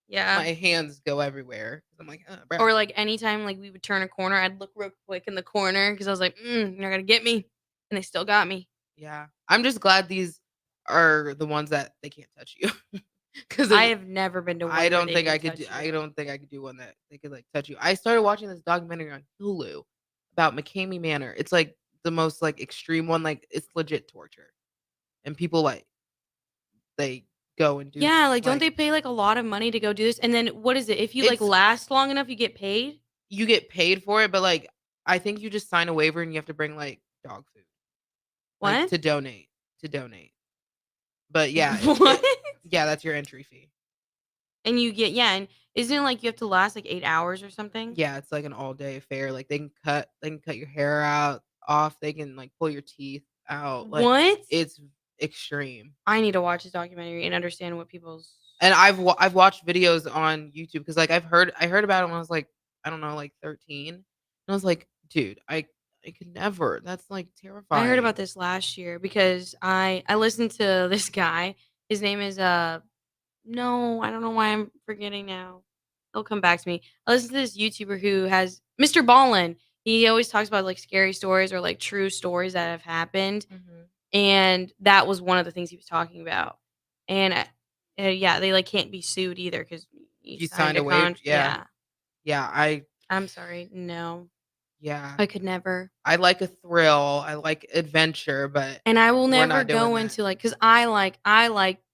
Yeah. my hands go everywhere. I'm like, bruh." Or, like, anytime, like, we would turn a corner, I'd look real quick in the corner because I was like, you're not gonna get me." And they still got me. Yeah. I'm just glad these are the ones that they can't touch you. 'Cause I if have never been to I one where don't they think can I could touch I you. don't think I could do one that they could, like, touch you. I started watching this documentary on Hulu about McCamey Manor. It's, like, the most, like, extreme one, like, it's legit torture. And people, like, they go and do, Yeah, like, don't like they pay, like, a lot of money to go do this? And then what is it? If you, like, it's last long enough, you get paid? you get paid for it, but, like, I think you just sign a waiver and you have to bring, like, dog food, like, What? to donate. But yeah, What? yeah, that's your entry fee. And you get yeah, and isn't it like you have to last, like, 8 hours or something? Yeah, it's like an all day affair. Like they can cut your hair out off, they can like pull your teeth out. Like What? it's extreme. I need to watch this documentary and understand what people's And I've watched videos on YouTube because like I heard about it when I was like, I don't know, like 13. And I was like, dude, I could never. That's like I heard terrifying. about this last year because I listened to this guy. His name is no, I don't know why I'm forgetting now. He'll come back to me. I listened to this YouTuber who has Mr. Ballin. He always talks about like scary stories or like true stories that have happened, Mhm. and that was one of the things he was talking about. And yeah, they like can't be sued either because you You signed signed a a waiver. contract. Yeah. Yeah, Yeah, I I'm sorry, no, yeah. I could never. I like a thrill. I like adventure, but And I will we're never not doing go that. into, like, cause I like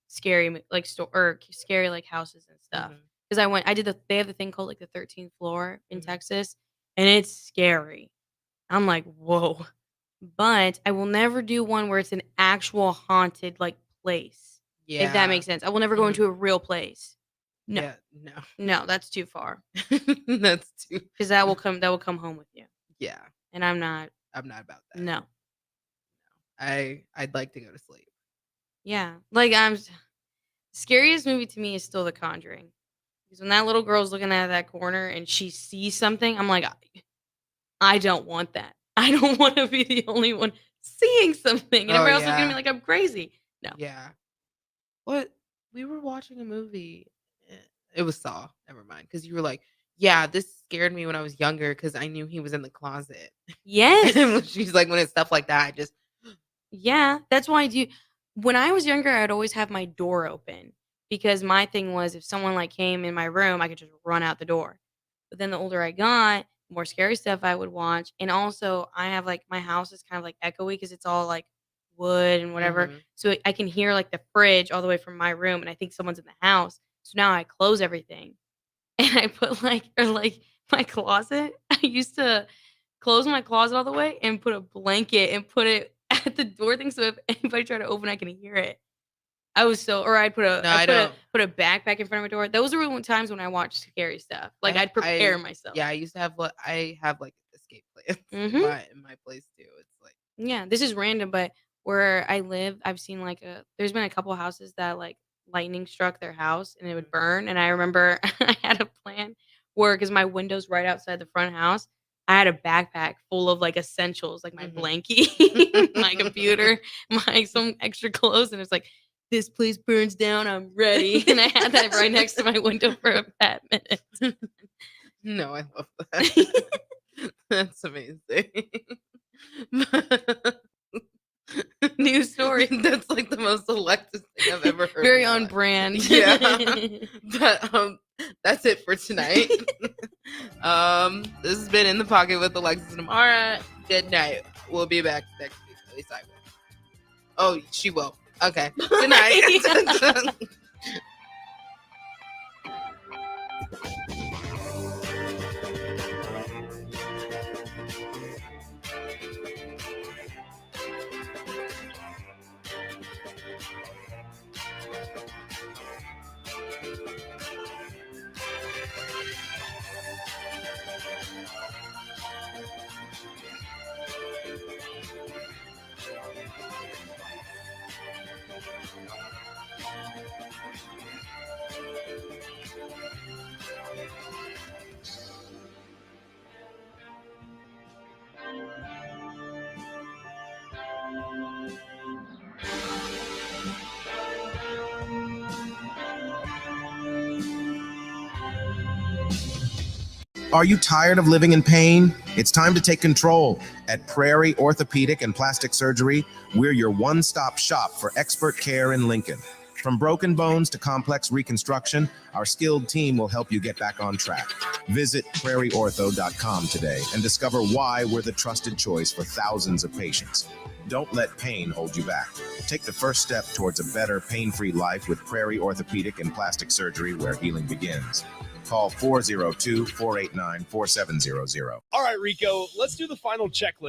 scary like, scary, like, houses and stuff. Mhm. Cause I did they have the thing called, like, the 13th floor in Mhm. Texas, and it's scary. I'm like, "Whoa." But I will never do one where it's an actual haunted, like, place, if that Yeah. makes sense. I will never go Mhm. into a real place. No. Yeah, no. No, that's too far. That's too Cause that will come home with you, yeah, and I'm not I'm not about that. no. I'd like to go to sleep. Yeah. Like, scariest movie to me is still The Conjuring. Because when that little girl's looking at that corner and she sees something, I'm like, I don't want that. I don't want to be the only one seeing something, and Oh, everybody else is looking at me yeah. like I'm crazy. No. Yeah. What? We were watching a movie. eh, It was Saw. Never mind. Because you were like, yeah, this scared me when I was younger because I knew he was in the closet. Yes. And when she's like, when it's stuff like that, I just, Yeah, that's why I do. When I was younger, I'd always have my door open because my thing was if someone like came in my room, I could just run out the door. But then the older I got, the more scary stuff I would watch. And also, I have like my house is kind of like echoey because it's all like wood and whatever. mhm. So I can hear like the fridge all the way from my room, and I think someone's in the house. So now I close everything and I put like or like my closet. I used to close my closet all the way and put a blanket and put it at the door thing so if anybody tried to open, I can hear it. I was so or I'd put a No, I I put a don't. put a backpack in front of my door. Those are the times when I watch scary stuff. Like, I'd prepare myself. Yeah, I used to have, I have like escape plans in Mhm. my place too. It's like, Yeah, this is random, but where I live, I've seen, like, there's been a couple houses that, like, lightning struck their house and it would mhm. burn, and I remember I had a plan where, because my window's right outside the front house, I had a backpack full of like essentials, like my blankie, my computer, my some extra clothes, and it's like, this place burns down, I'm ready. And I had that right next to my window for a bad minute. No, I love that. That's amazing. New story. That's like the most Alexis thing I've ever heard. Very on brand. Yeah. But that's it for tonight. This has been In the Pocket with Alexis and Amara. Good night. We'll be back next week. At least I will. Oh, she will. Okay. Good night. Are you tired of living in pain? It's time to take control. At Prairie Orthopedic and Plastic Surgery, we're your one-stop shop for expert care in Lincoln. From broken bones to complex reconstruction, our skilled team will help you get back on track. Visit prairieortho.com today and discover why we're the trusted choice for thousands of patients. Don't let pain hold you back. Take the first step towards a better, pain-free life with Prairie Orthopedic and Plastic Surgery, where healing begins. Call 402-489-4700. All right, Rico, let's do the final checklist.